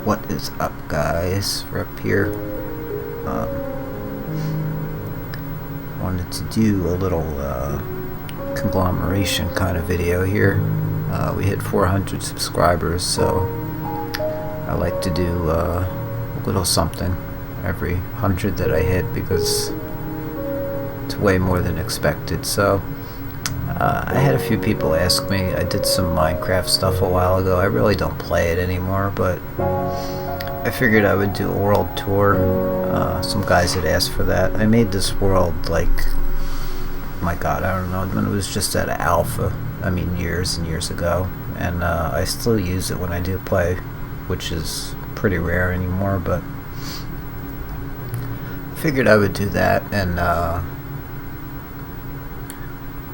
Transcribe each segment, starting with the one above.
What is up, guys? Rep here. Wanted to do a little conglomeration kind of video here. We hit 400 subscribers, so I like to do a little something every 100 that I hit because it's way more than expected. So I had a few people ask me. I did some Minecraft stuff a while ago. I really don't play it anymore, but I figured I would do a world tour. Some guys had asked for that. I made this world like, my god, I don't know, when it was just at alpha. I mean, years and years ago. And I still use it when I do play, which is pretty rare anymore, but I figured I would do that and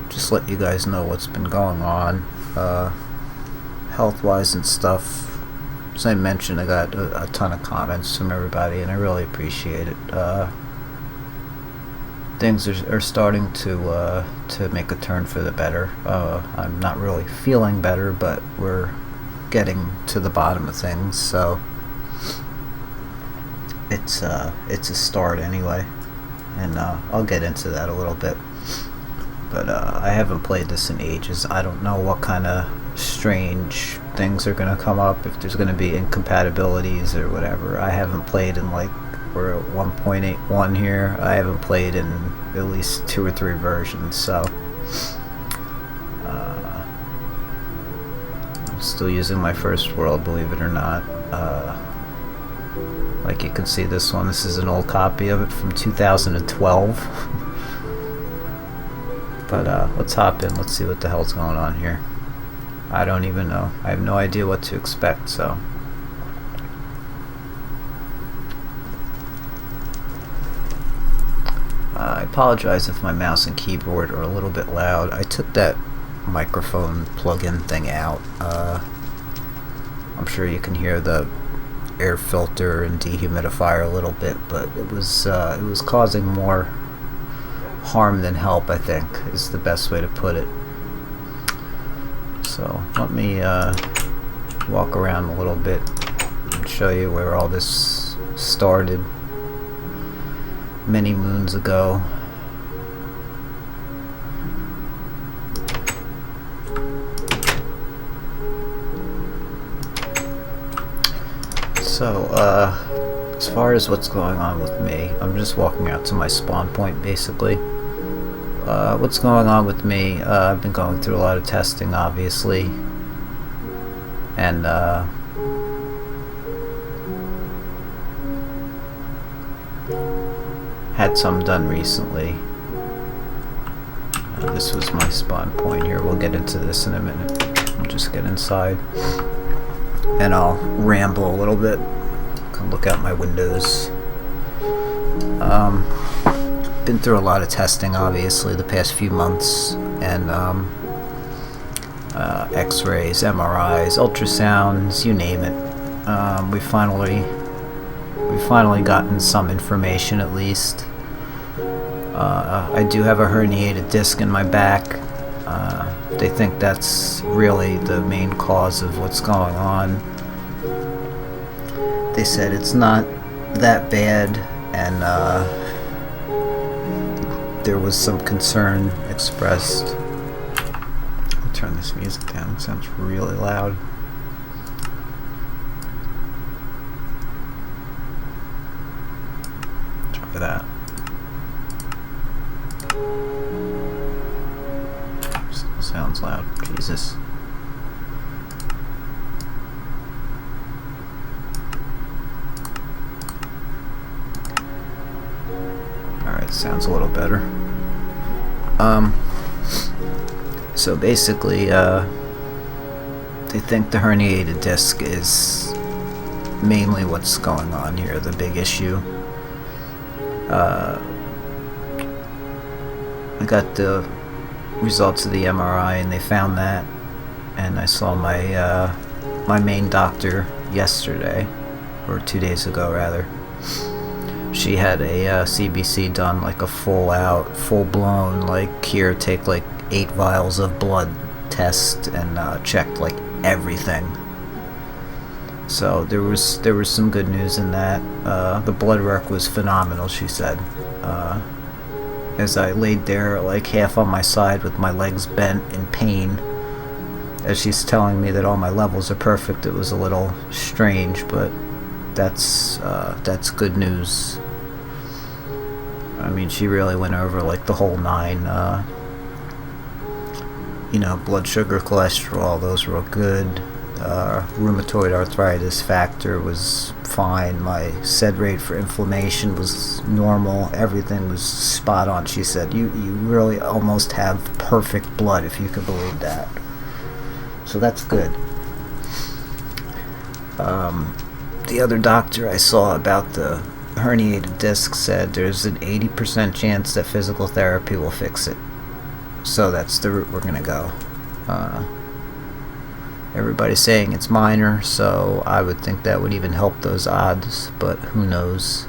just let you guys know what's been going on health-wise and stuff. As I mentioned, I got a ton of comments from everybody, and I really appreciate it. Things are starting to make a turn for the better. I'm not really feeling better, but we're getting to the bottom of things, so it's a start anyway, and I'll get into that a little bit. But I haven't played this in ages. I don't know what kind of strange things are going to come up, if there's going to be incompatibilities or whatever. I haven't played in, like, we're at 1.81 here. I haven't played in at least 2 or 3 versions, so I'm still using my first world, believe it or not. Like you can see, this is an old copy of it from 2012. But let's hop in, let's see what the hell's going on here. I don't even know. I have no idea what to expect, so. I apologize if my mouse and keyboard are a little bit loud. I took that microphone plug-in thing out. I'm sure you can hear the air filter and dehumidifier a little bit, but it was causing more harm than help, I think, is the best way to put it. So let me walk around a little bit and show you where all this started many moons ago. So as far as what's going on with me, I'm just walking out to my spawn point basically. What's going on with me, I've been going through a lot of testing, obviously, and had some done recently. This was my spawn point here. We'll get into this in a minute. I'll just get inside and I'll ramble a little bit. Can look out my windows. Been through a lot of testing, obviously, the past few months, and x-rays, MRIs, ultrasounds, you name it. We've finally gotten some information, at least. I do have a herniated disc in my back. They think that's really the main cause of what's going on. They said it's not that bad, and there was some concern expressed. I'll turn this music down, it sounds really loud. Try that. Still sounds loud, Jesus. Alright, sounds a little better. So basically, they think the herniated disc is mainly what's going on here, the big issue. I got the results of the MRI and they found that, and I saw my my main doctor yesterday, or 2 days ago rather. She had a CBC done, like a full-blown, like, here, take like 8 vials of blood test and checked like everything. So there was some good news in that. The blood work was phenomenal, she said. As I laid there like half on my side with my legs bent in pain, as she's telling me that all my levels are perfect, it was a little strange, but that's good news. I mean, she really went over like the whole nine. Blood sugar, cholesterol, those were all good. Rheumatoid arthritis factor was fine. My SED rate for inflammation was normal. Everything was spot on. She said, you really almost have perfect blood, if you could believe that. So that's good. The other doctor I saw about the herniated disc said there's an 80% chance that physical therapy will fix it. So that's the route we're going to go. Everybody's saying it's minor, so I would think that would even help those odds, but who knows.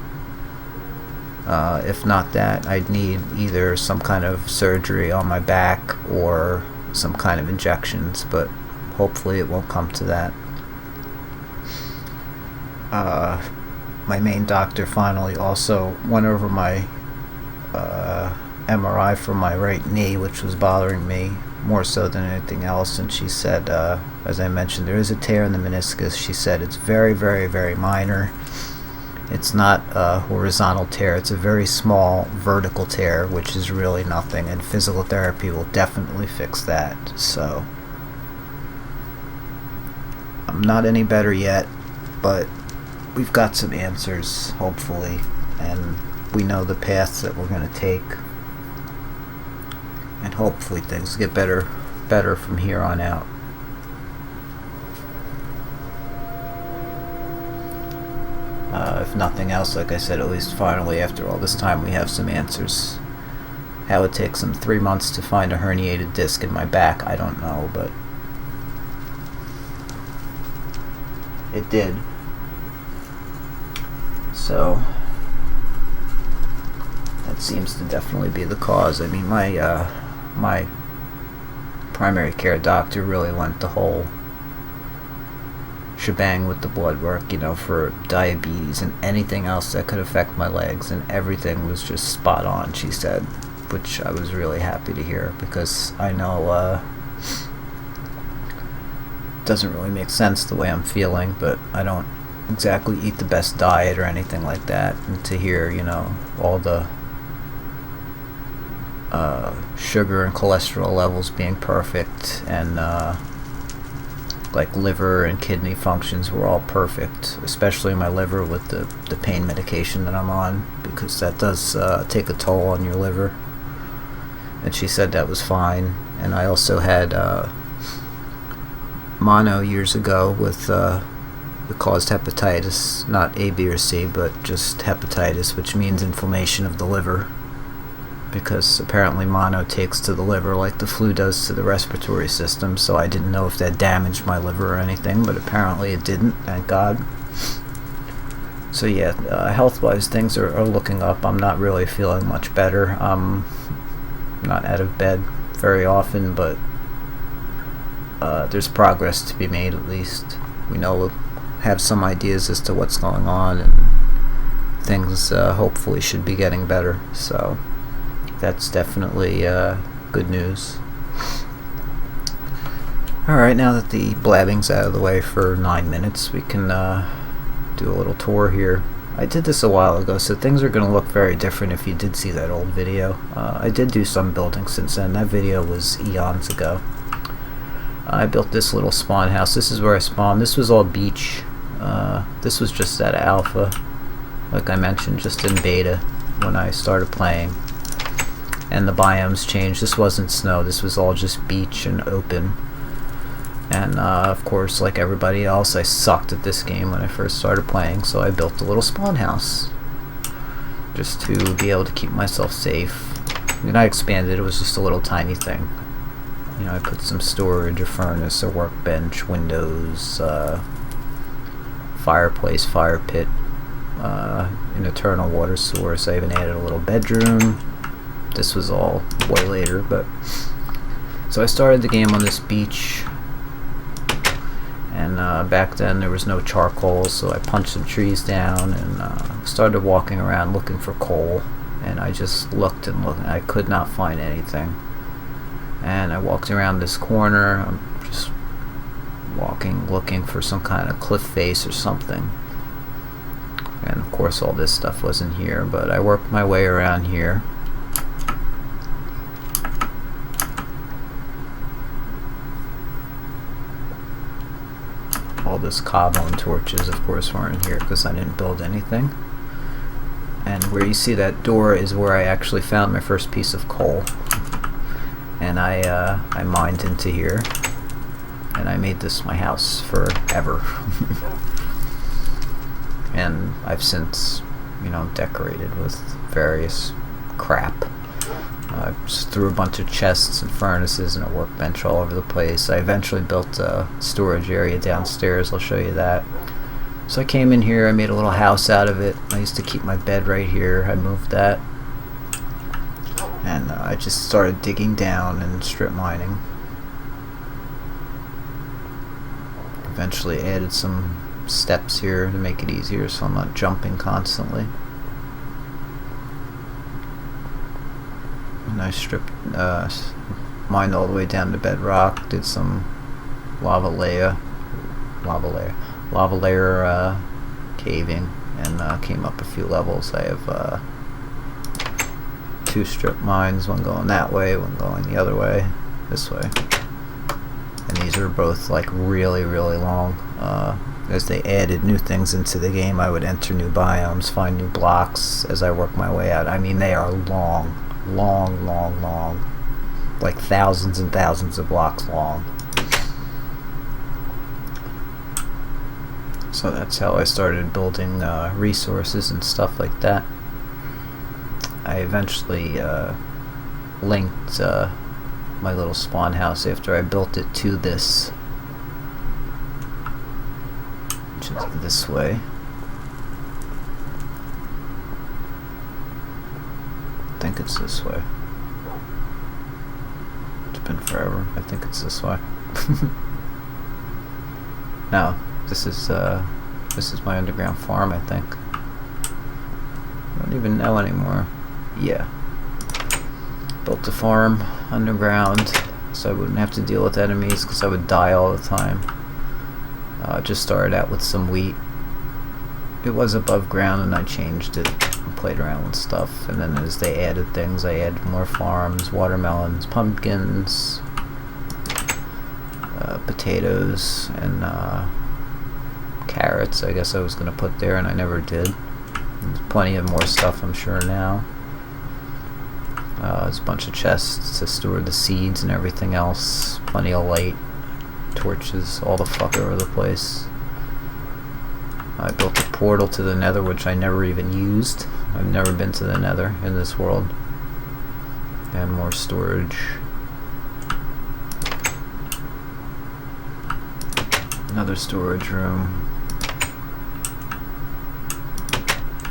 If not that, I'd need either some kind of surgery on my back or some kind of injections, but hopefully it won't come to that. My main doctor finally also went over my MRI for my right knee, which was bothering me more so than anything else, and she said, as I mentioned, there is a tear in the meniscus. She said it's very, very, very minor. It's not a horizontal tear, it's a very small vertical tear, which is really nothing, and physical therapy will definitely fix that. So I'm not any better yet, but we've got some answers, hopefully, and we know the paths that we're going to take, and hopefully things get better from here on out. If nothing else, like I said, at least finally after all this time we have some answers. How it takes them 3 months to find a herniated disc in my back, I don't know, but it did. So that seems to definitely be the cause. I mean, my primary care doctor really went the whole shebang with the blood work, for diabetes and anything else that could affect my legs, and everything was just spot on, she said, which I was really happy to hear, because I know it doesn't really make sense the way I'm feeling, but I don't exactly eat the best diet or anything like that, and to hear, all the sugar and cholesterol levels being perfect, and like liver and kidney functions were all perfect, especially my liver with the pain medication that I'm on, because that does take a toll on your liver, and she said that was fine. And I also had mono years ago with it caused hepatitis, not A, B, or C, but just hepatitis, which means inflammation of the liver, because apparently mono takes to the liver like the flu does to the respiratory system. So I didn't know if that damaged my liver or anything, but apparently it didn't, thank God. So yeah, health-wise things are looking up. I'm not really feeling much better. I'm not out of bed very often, but there's progress to be made. At least we know we'll have some ideas as to what's going on, and things hopefully should be getting better. So that's definitely good news. Alright, now that the blabbing's out of the way for 9 minutes, we can do a little tour here. I did this a while ago, so things are going to look very different if you did see that old video. I did do some building since then. That video was eons ago. I built this little spawn house. This is where I spawned. This was all beach. This was just at alpha, like I mentioned, just in beta when I started playing. And the biomes changed. This wasn't snow. This was all just beach and open. And of course, like everybody else, I sucked at this game when I first started playing, so I built a little spawn house just to be able to keep myself safe. And I expanded. It was just a little tiny thing. I put some storage, a furnace, a workbench, windows, fireplace, fire pit, an eternal water source. I even added a little bedroom. This was all way later, but so I started the game on this beach, and And back then there was no charcoal, so I punched some trees down and started walking around looking for coal. And I just looked and looked, and I could not find anything. And I walked around this corner. I'm just walking, looking for some kind of cliff face or something. And of course all this stuff wasn't here, but I worked my way around here. All this cobble and torches of course weren't here because I didn't build anything. And where you see that door is where I actually found my first piece of coal. And I mined into here. And I made this my house forever. And I've since, decorated with various crap. I just threw a bunch of chests and furnaces and a workbench all over the place. I eventually built a storage area downstairs. I'll show you that. So I came in here, I made a little house out of it. I used to keep my bed right here. I moved that. And I just started digging down and strip mining. Eventually added some steps here to make it easier so I'm not jumping constantly. And I stripped, mined all the way down to bedrock, did some lava layer caving, and came up a few levels. I have 2 strip mines, one going that way, one going the other way, this way. And these are both like really, really long. As they added new things into the game, I would enter new biomes, find new blocks as I work my way out. I mean, they are long. Like thousands and thousands of blocks long. So that's how I started building resources and stuff like that. I eventually linked my little spawn house after I built it to this, which is this way. I think it's this way. It's been forever. I think it's this way. No, this is my underground farm, I think. I don't even know anymore. Yeah. Built a farm underground so I wouldn't have to deal with enemies because I would die all the time. Just started out with some wheat. It was above ground and I changed it and played around with stuff, and then as they added things I added more farms, watermelons, pumpkins, potatoes, and carrots I guess I was going to put there and I never did. There's plenty of more stuff I'm sure now. There's a bunch of chests to store the seeds and everything else. Plenty of light, torches, all the fuck over the place. I built a portal to the nether, which I never even used. I've never been to the nether in this world. And more storage. Another storage room.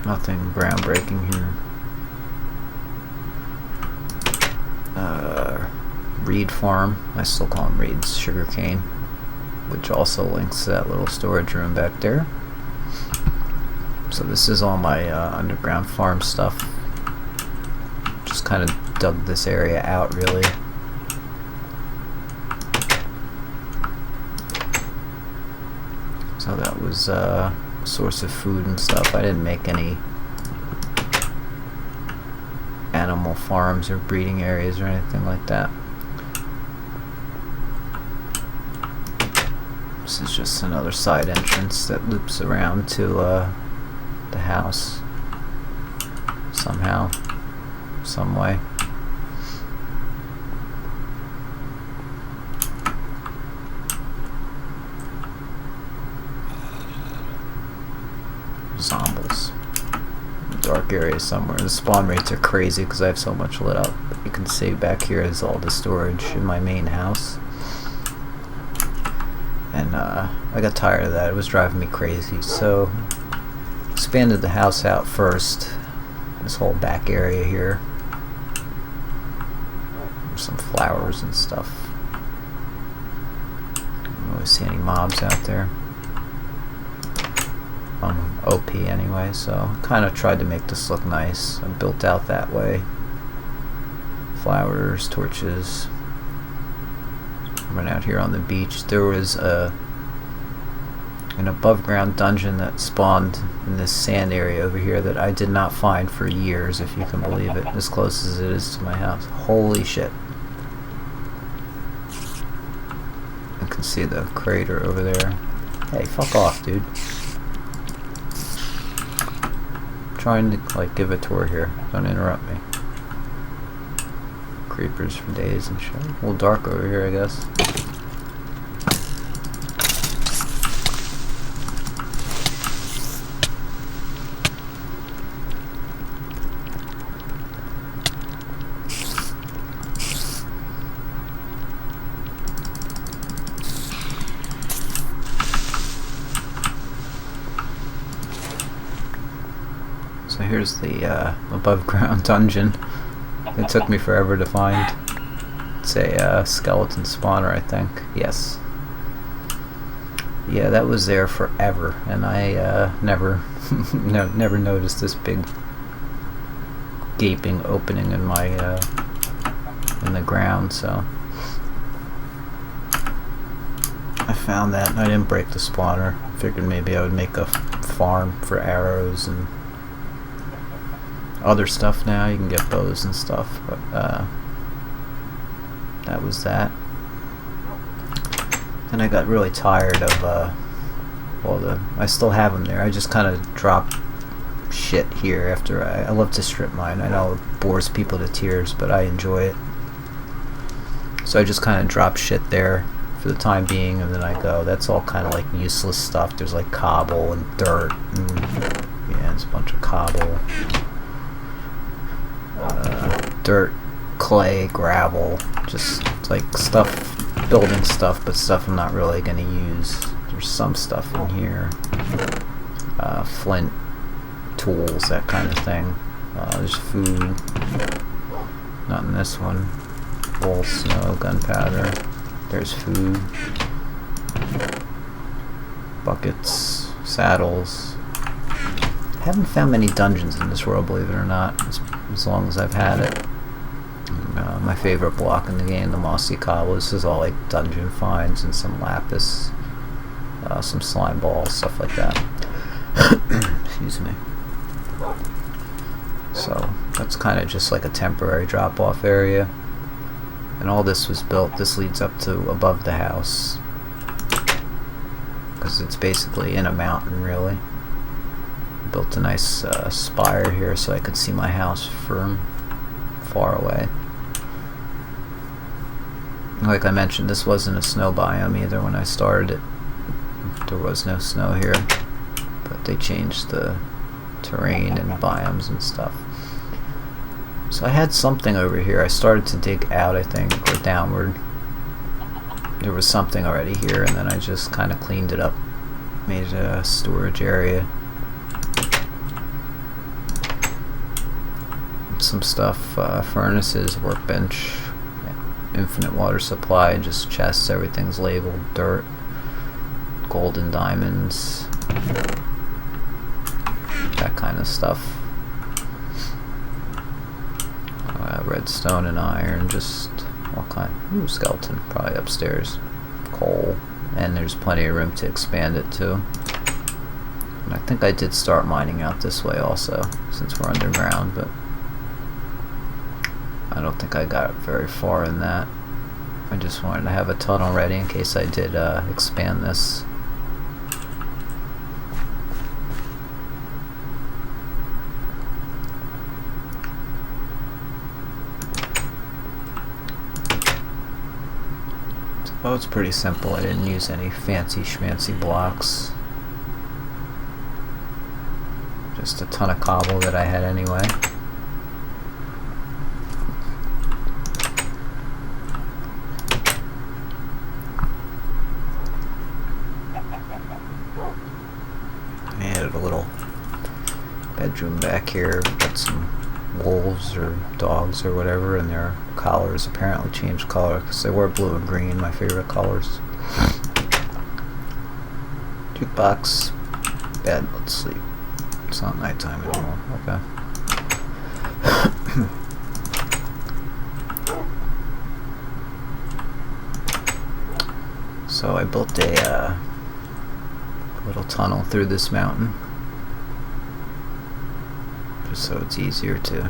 Nothing groundbreaking here. Reed farm. I still call them reeds. Sugarcane. Which also links to that little storage room back there. So this is all my underground farm stuff. Just kind of dug this area out really. So that was a source of food and stuff. I didn't make any animal farms or breeding areas or anything like that. This is just another side entrance that loops around to the house somehow, some way. Zombies. Dark area somewhere. The spawn rates are crazy because I have so much lit up. But you can see back here is all the storage in my main house. And I got tired of that. It was driving me crazy. So expanded the house out first. This whole back area here. There's some flowers and stuff. see any mobs out there. OP anyway, so kind of tried to make this look nice. I built out that way. Flowers, torches. Went out here on the beach. There was an above ground dungeon that spawned in this sand area over here that I did not find for years, if you can believe it, as close as it is to my house. Holy shit. You can see the crater over there. Hey, fuck off, dude. Trying to like give a tour here. Don't interrupt me. Creepers for days and shit. A little dark over here, I guess. So here's the above ground dungeon. It took me forever to find. It's a skeleton spawner, I think. Yes. Yeah, that was there forever, and I never never noticed this big gaping opening in my in the ground. So I found that, and I didn't break the spawner. Figured maybe I would make a farm for arrows and other stuff. Now you can get bows and stuff, but that was that. And I got really tired of I still have them there. I just kind of drop shit here after I love to strip mine. I know it bores people to tears, but I enjoy it. So I just kind of drop shit there for the time being, and then I go. That's all kind of like useless stuff. There's like cobble and dirt, and yeah, it's a bunch of cobble. Dirt, clay, gravel, just like stuff, building stuff, but stuff I'm not really going to use. There's some stuff in here, flint, tools, that kind of thing. There's food, not in this one. Wool, snow, gunpowder. There's food, buckets, saddles. I haven't found many dungeons in this world, believe it or not, as long as I've had it. My favorite block in the game, the Mossy Cobble. This is all like dungeon finds and some lapis, some slime balls, stuff like that. Excuse me. So that's kind of just like a temporary drop-off area. And all this was built. This leads up to above the house, because it's basically in a mountain, really. Built a nice spire here so I could see my house from far away. Like I mentioned, this wasn't a snow biome either when I started it. There was no snow here, but they changed the terrain and biomes and stuff. So I had something over here. I started to dig out, I think, or downward. There was something already here, and then I just kind of cleaned it up, made it a storage area. Some stuff, furnaces, workbench, infinite water supply, just chests, everything's labeled, dirt, gold and diamonds, that kind of stuff. Redstone and iron, just all kind. Ooh, skeleton, probably upstairs. Coal, and there's plenty of room to expand it too. And I think I did start mining out this way also, since we're underground, but I don't think I got very far in that. I just wanted to have a tunnel ready in case I did expand this. Oh, it's pretty simple. I didn't use any fancy schmancy blocks. Just a ton of cobble that I had anyway. I added a little bedroom back here. Got some wolves or dogs or whatever, and their collars apparently changed color because they were blue and green, my favorite colors. Jukebox. Bed. Let's sleep. It's not nighttime anymore. Okay. So I built a little tunnel through this mountain, just so it's easier to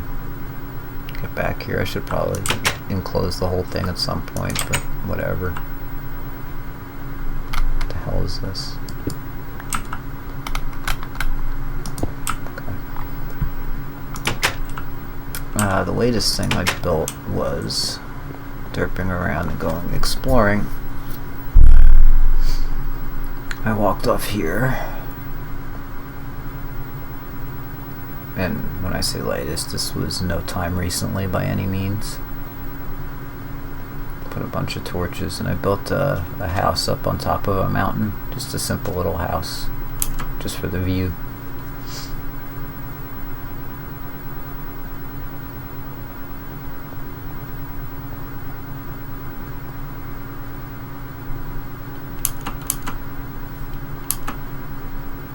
get back here. I should probably enclose the whole thing at some point, but whatever. What the hell is this? Okay. The latest thing I built was derping around and going exploring. I walked off here, and when I say latest, this was no time recently by any means. Put a bunch of torches, and I built a house up on top of a mountain, just a simple little house, just for the view.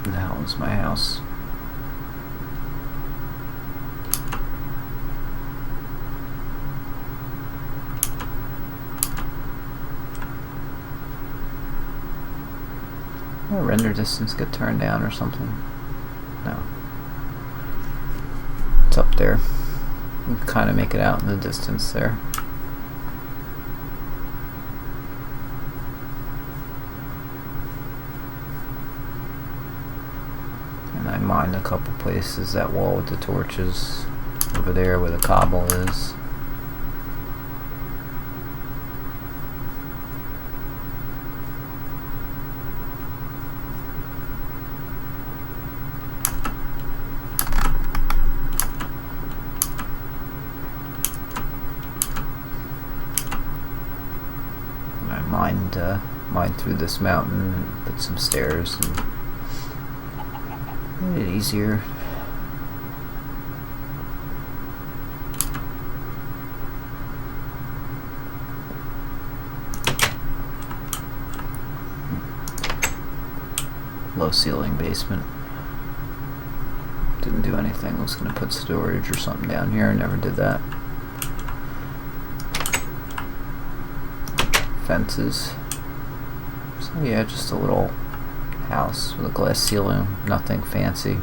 That was my house. Oh, render distance get turned down or something? No. It's up there. You can kind of make it out in the distance there. And I mined a couple places, that wall with the torches over there where the cobble is. And I mined through this mountain and put some stairs and made it easier. Low ceiling basement. Didn't do anything. I was going to put storage or something down here. I never did that. Fences. So yeah, just a little house with a glass ceiling. Nothing fancy.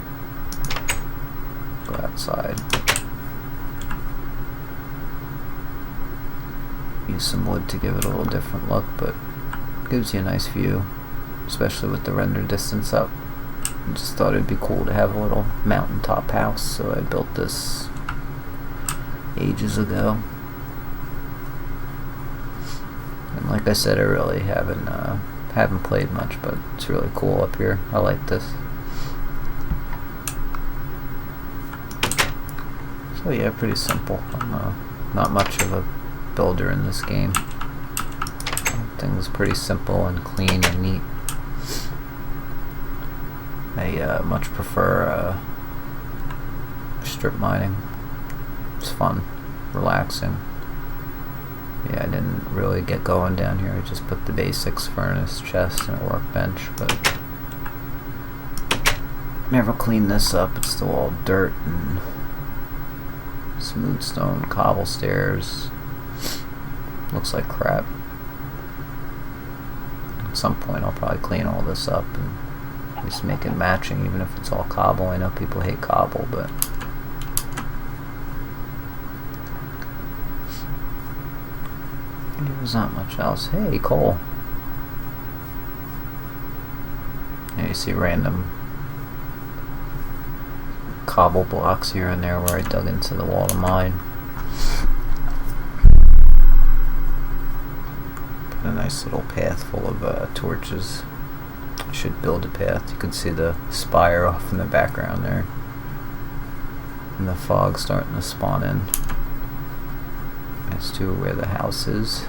Go outside. Use some wood to give it a little different look, but gives you a nice view, especially with the render distance up. I just thought it'd be cool to have a little mountaintop house, so I built this ages ago. And like I said, I really haven't played much, but it's really cool up here. I like this. So yeah, pretty simple. I'm not much of a builder in this game. Everything's pretty simple and clean and neat. I much prefer strip mining. It's fun, relaxing. Yeah, I didn't really get going down here. I just put the basics: furnace, chest, and a workbench, but never cleaned this up. It's still all dirt and smooth stone, cobble stairs. Looks like crap. At some point I'll probably clean all this up and at least make it matching, even if it's all cobble. I know people hate cobble, but there's not much else. Hey, coal. Yeah, you see random cobble blocks here and there where I dug into the wall to mine. Put a nice little path full of torches. I should build a path. You can see the spire off in the background there, and the fog starting to spawn in as to where the house is.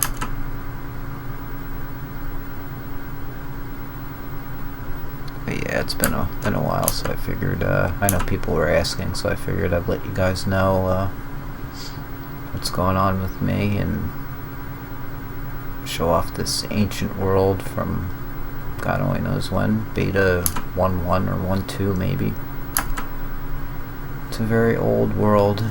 But yeah, it's been a while, so I figured, I know people were asking, so I figured I'd let you guys know what's going on with me and show off this ancient world from God only knows when, beta 1.1 or 1.2 maybe. It's a very old world.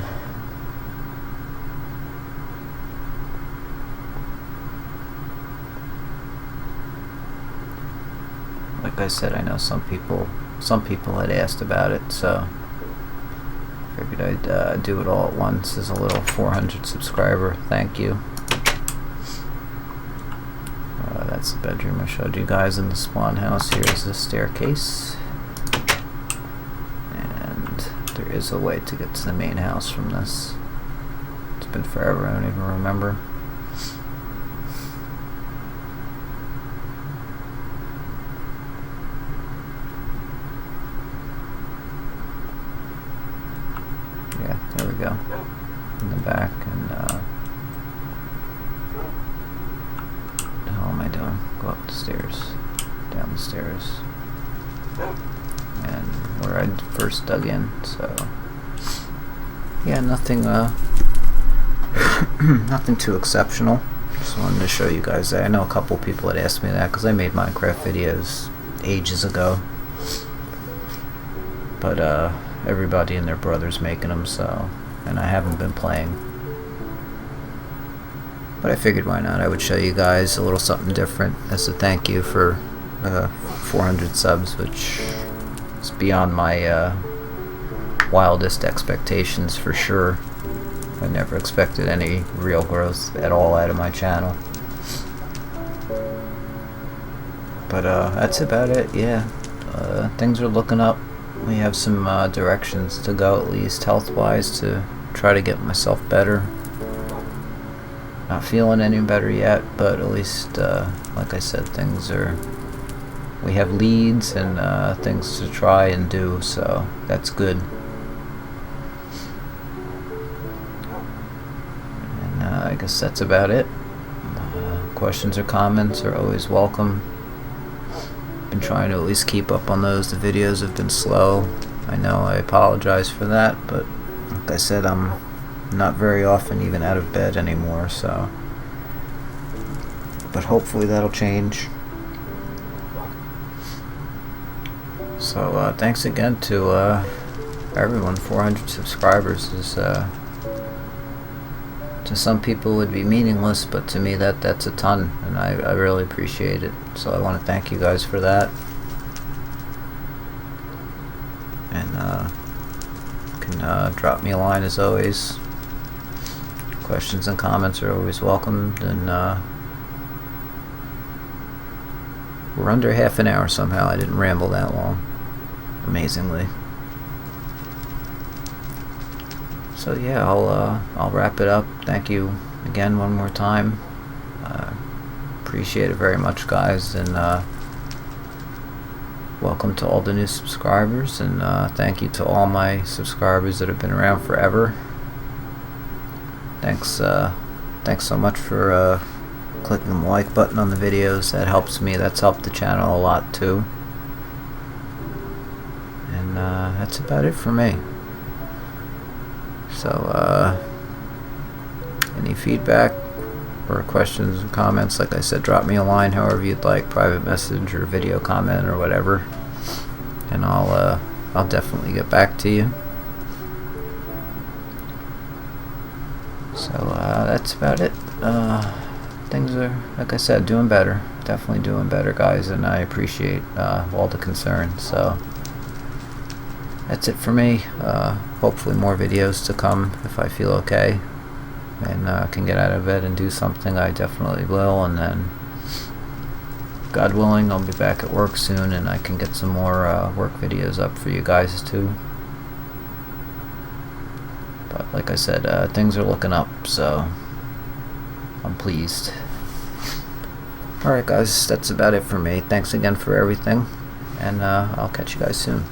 Like I said, I know some people had asked about it, so figured I'd do it all at once as a little 400 subscriber thank you. That's the bedroom I showed you guys in the spawn house. Here's the staircase, and there is a way to get to the main house from this. It's been forever, I don't even remember. Yeah, there we go, in the back. And how am I doing? Go up the stairs, down the stairs, and where I first dug in. So yeah, nothing nothing too exceptional. Just wanted to show you guys that. I know a couple people had asked me that because I made Minecraft videos ages ago, but everybody and their brother's making them, so, and I haven't been playing. But I figured why not, I would show you guys a little something different as a thank you for 400 subs, which is beyond my wildest expectations for sure. I never expected any real growth at all out of my channel. But that's about it, yeah. Things are looking up. We have some directions to go, at least health-wise, to try to get myself better. Not feeling any better yet, but at least, like I said, we have leads and things to try and do, so that's good. And I guess that's about it. Questions or comments are always welcome. Been trying to at least keep up on those. The videos have been slow. I know, I apologize for that, but like I said, I'm not very often even out of bed anymore, so, but hopefully that'll change. So thanks again to everyone. 400 subscribers is to some people would be meaningless, but to me that's a ton, and I really appreciate it. So I want to thank you guys for that. And you can drop me a line as always. Questions and comments are always welcomed. And we're under half an hour somehow. I didn't ramble that long, amazingly. So yeah, I'll wrap it up. Thank you again one more time. Appreciate it very much, guys, and welcome to all the new subscribers, and thank you to all my subscribers that have been around forever. Thanks so much for clicking the like button on the videos. That helps me. That's helped the channel a lot too. And that's about it for me. So any feedback or questions and comments, like I said, drop me a line however you'd like, private message or video comment or whatever, and I'll definitely get back to you. So that's about it. Things are, like I said, doing better. Definitely doing better, guys, and I appreciate all the concern. So that's it for me. Hopefully more videos to come if I feel okay and can get out of bed and do something. I definitely will, and then God willing I'll be back at work soon and I can get some more work videos up for you guys too. But like I said, things are looking up, so I'm pleased. Alright guys, that's about it for me. Thanks again for everything, and I'll catch you guys soon.